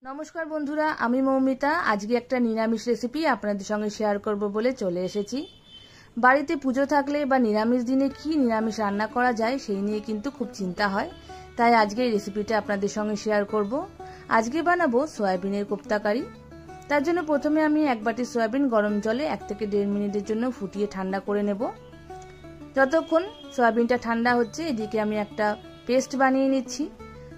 नमस्कार बंधुरा आमी मौमिता आज के एक निरामिष रेसिपि आपनादेर संगे शेयर करब बोले चले एसेछि। बाड़ीते पुजो थाकले बा निरामिष दिने कि निरामिष रान्ना करा जाय सेई निये किन्तु खूब चिंता हय, ताई आजके एई रेसिपिटा आपनादेर संगे शेयर करब। आजके बानाबो सयाबिनेर कोफ्ताकारी। तार जोन्नो प्रथमे आमी एक बाटी सयाबिन गरम जले 1 থেকে 1.5 मिनिटेर जोन्नो फुटिये ठंडा करे नेब। যতক্ষণ সয়াবিনটা ঠান্ডা হচ্ছে এদিকে আমি একটা পেস্ট বানিয়ে নিচ্ছি।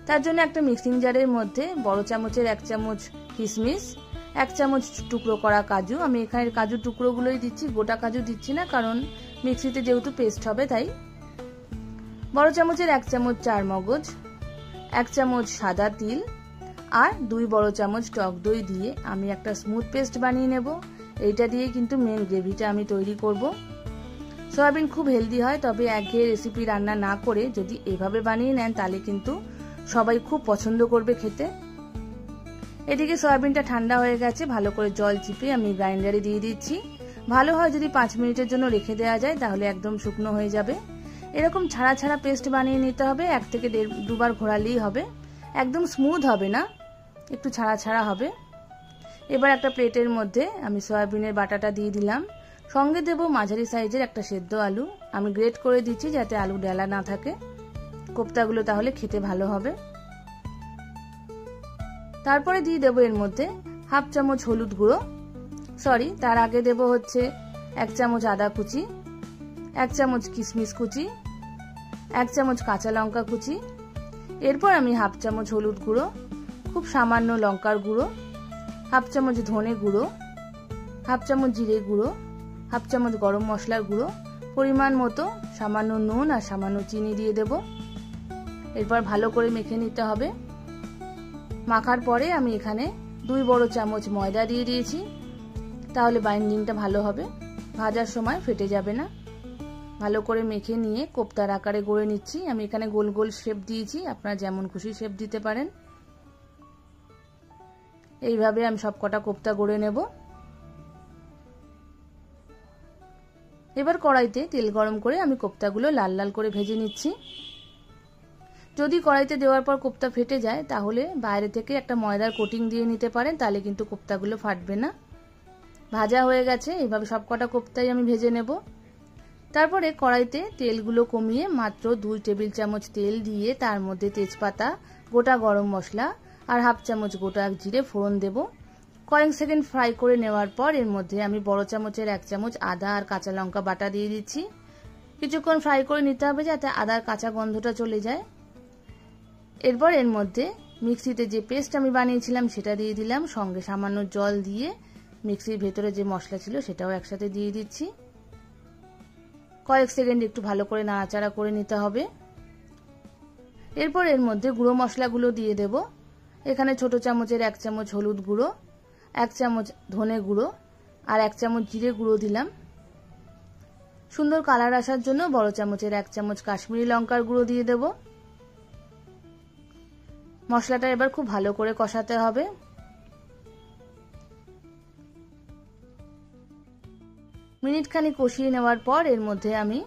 তার জন্য একটা মিক্সিং জারের মধ্যে বড় চামচের 1 চামচ কিশমিশ, 1 চামচ টুকরো করা কাজু, আমি এখানে কাজু টুকরোগুলোই দিচ্ছি, গোটা কাজু দিচ্ছি না, কারণ মিক্সিতে যেহেতু পেস্ট হবে তাই। বড় চামচের 1 চামচ চারমগজ, 1 চামচ সাদা তিল আর 2 বড় চামচ টক দই দিয়ে আমি একটা স্মুথ পেস্ট বানিয়ে নেব। এইটা দিয়ে কিন্তু মেন গ্রেভিটা আমি তৈরি করব। সয়াবিন খুব হেলদি হয়, তবে একঘেয়ে রেসিপি রান্না না করে যদি এভাবে বানিয়ে নেন তাহলে কিন্তু সবাই খুব পছন্দ করবে খেতে। এদিকে সয়াবিনটা ঠান্ডা হয়ে গেছে, ভালো করে জল চিপে আমি গ্রাইন্ডারে দিয়ে দিচ্ছি। ভালো হয় যদি 5 মিনিটের জন্য রেখে দেওয়া যায়, তাহলে একদম শুকনো হয়ে যাবে। এরকম ছাড়া ছাড়া পেস্ট বানিয়ে নিতে হবে, 1 থেকে 1.5 বার ঘোরালেই হবে, একদম স্মুথ হবে না, একটু ছাড়া ছাড়া হবে। এবার একটা প্লেটের মধ্যে আমি সয়াবিনের বাটাটা দিয়ে দিলাম, সঙ্গে দেব মাঝারি সাইজের একটা সেদ্ধ আলু, আমি গ্রেট করে দিচ্ছি যাতে আলু ডেলা না থাকে, কোপ্তাগুলো তাহলে খেতে ভালো হবে। তারপরে দিয়ে দেব এর মধ্যে 1/2 চামচ হলুদ গুঁড়ো, তার আগে দেব হচ্ছে 1 চামচ আদা কুচি, 1 চামচ কিশমিশ কুচি, 1 চামচ কাঁচা লঙ্কা কুচি। এরপর আমি 1/2 চামচ হলুদ গুঁড়ো, খুব সামান্য লঙ্কার গুঁড়ো, 1/2 চামচ ধনে গুঁড়ো, 1/2 চামচ জিরে গুঁড়ো, 1/2 চামচ গরম মশলার গুঁড়ো, পরিমাণ মতো সামান্য নুন আর সামান্য চিনি দিয়ে দেব। এরপর ভালো করে মেখে নিতে হবে। মাখার পরে আমি এখানে 2 বড় চামচ ময়দা দিয়ে দিয়েছি, তাহলে বাইন্ডিংটা ভালো হবে, ভাজার সময় ফেটে যাবে না। ভালো করে মেখে নিয়ে কোপ্তার আকারে গড়ে নিচ্ছি। আমি এখানে গোল গোল শেপ দিয়েছি, আপনারা যেমন খুশি শেপ দিতে পারেন। এইভাবে আমি সবকটা কোপ্তা গড়ে নেব। এবার কড়াইতে তেল গরম করে আমি কোপ্তাগুলো লাল লাল করে ভেজে নিচ্ছি। যদি কড়াইতে দেওয়ার পর কোপ্তা ফেটে যায় তাহলে বাইরে থেকে একটা ময়দার কোটিং দিয়ে নিতে পারেন, তাহলে কিন্তু কোপ্তাগুলো ফাটবে না। ভাজা হয়ে গেছে, এইভাবে সবকটা কোপ্তাই আমি ভেজে নেব। তারপরে কড়াইতে তেলগুলো কমিয়ে মাত্র 2 টেবিল চামচ তেল দিয়ে তার মধ্যে তেজপাতা, গোটা গরম মশলা আর 1/2 চামচ গোটা জিরে ফোড়ন দেব। কয়েক সেকেন্ড ফ্রাই করে নেওয়ার পর এর মধ্যে আমি বড় চামচের 1 চামচ আদা আর কাঁচা লঙ্কা বাটা দিয়ে দিচ্ছি। কিছুক্ষণ ফ্রাই করে নিতে হবে যাতে আদার কাঁচা গন্ধটা চলে যায়। এরপর এর মধ্যে মিক্সিতে যে পেস্ট আমি বানিয়েছিলাম সেটা দিয়ে দিলাম, সঙ্গে সামান্য জল দিয়ে মিক্সির ভেতরে যে মশলা ছিল সেটাও একসাথে দিয়ে দিচ্ছি। কয়েক সেকেন্ড একটু ভালো করে নাড়াচাড়া করে নিতে হবে। এরপর এর মধ্যে গুঁড়ো মশলাগুলো দিয়ে দেব। এখানে ছোট চামচের 1 চামচ হলুদ গুঁড়ো, 1 চামচ ধনে গুঁড়ো আর 1 চামচ জিরে গুঁড়ো দিলাম। সুন্দর কালার আসার জন্য বড় চামচের 1 চামচ কাশ্মীরি লঙ্কার গুঁড়ো দিয়ে দেব। মশলাটা এবার খুব ভালো করে কষাতে হবে। মিনিট খানিক কষিয়ে নেওয়ার পর এর মধ্যে আমি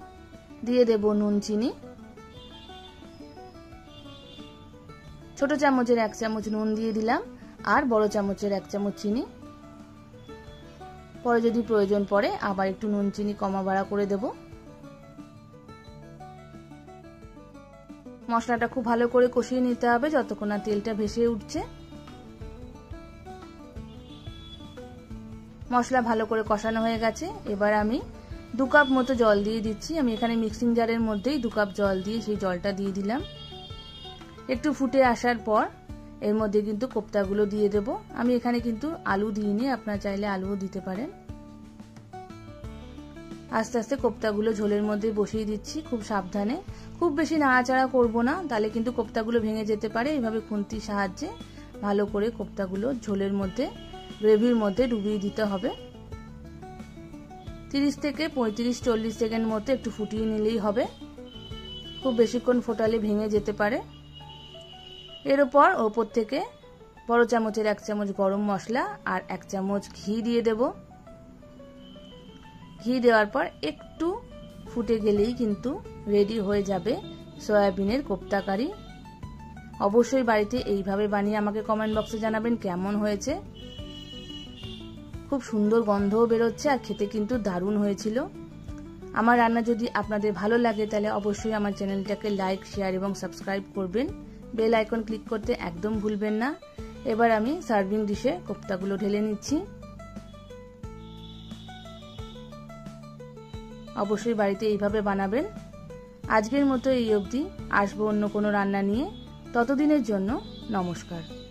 দিয়ে দেব নুন চিনি। ছোট চামচের 1 চামচ নুন দিয়ে দিলাম আর বড় চামচের 1 চামচ চিনি। পরে যদি প্রয়োজন পড়ে আবার একটু নুন চিনি কমা বাড়া করে দেব। মশলাটা খুব ভালো করে কষিয়ে নিতে হবে যতক্ষণ না তেলটা ভেসে উঠছে। মশলা ভালো করে কষানো হয়ে গেছে, এবার আমি 2 কাপ মতো জল দিয়ে দিচ্ছি। আমি এখানে মিক্সিং জারের মধ্যেই 2 কাপ জল দিয়ে সেই জলটা দিয়ে দিলাম। একটু ফুটে আসার পর এর মধ্যে কিন্তু কোপ্তাগুলো দিয়ে দেব। আমি এখানে কিন্তু আলু দিইনি, আপনারা চাইলে আলুও দিতে পারেন। আস্তে আস্তে কোপ্তাগুলো ঝোলের মধ্যে বসিয়ে দিচ্ছি, খুব সাবধানে, খুব বেশি নাড়াচাড়া করব না, তাহলে কিন্তু কোপ্তাগুলো ভেঙে যেতে পারে। এইভাবে খুন্তির সাহায্যে ভালো করে কোপ্তাগুলো ঝোলের মধ্যে, গ্রেভির মধ্যে ডুবিয়ে দিতে হবে। 30 থেকে 35-40 সেকেন্ড মতো একটু ফুটিয়ে নিলেই হবে, খুব বেশিক্ষণ ফোটালে ভেঙে যেতে পারে। এর ওপর থেকে বড় চামচের 1 চামচ গরম মশলা আর 1 চামচ ঘি দিয়ে দেব। ঘি দেওয়ার পর একটু ফুটে গেলেই কিন্তু রেডি হয়ে যাবে সয়াবিনের কোপ্তা কারি। অবশ্যই বাড়িতে এইভাবে বানিয়ে আমাকে কমেন্ট বক্সে জানাবেন কেমন হয়েছে। খুব সুন্দর গন্ধও বেরোচ্ছে আর খেতে কিন্তু দারুণ হয়েছিল। আমার রান্না যদি আপনাদের ভালো লাগে তাহলে অবশ্যই আমার চ্যানেলটাকে লাইক, শেয়ার এবং সাবস্ক্রাইব করবেন। বেল আইকন ক্লিক করতে একদম ভুলবেন না। এবার আমি সার্ভিং ডিশে কোপ্তাগুলো ঢেলে নিচ্ছি। অবশ্যই বাড়িতে এইভাবে বানাবেন। আজকের মতো এই অবধি, আসবো অন্য কোনো রান্না নিয়ে। ততদিনের জন্য নমস্কার।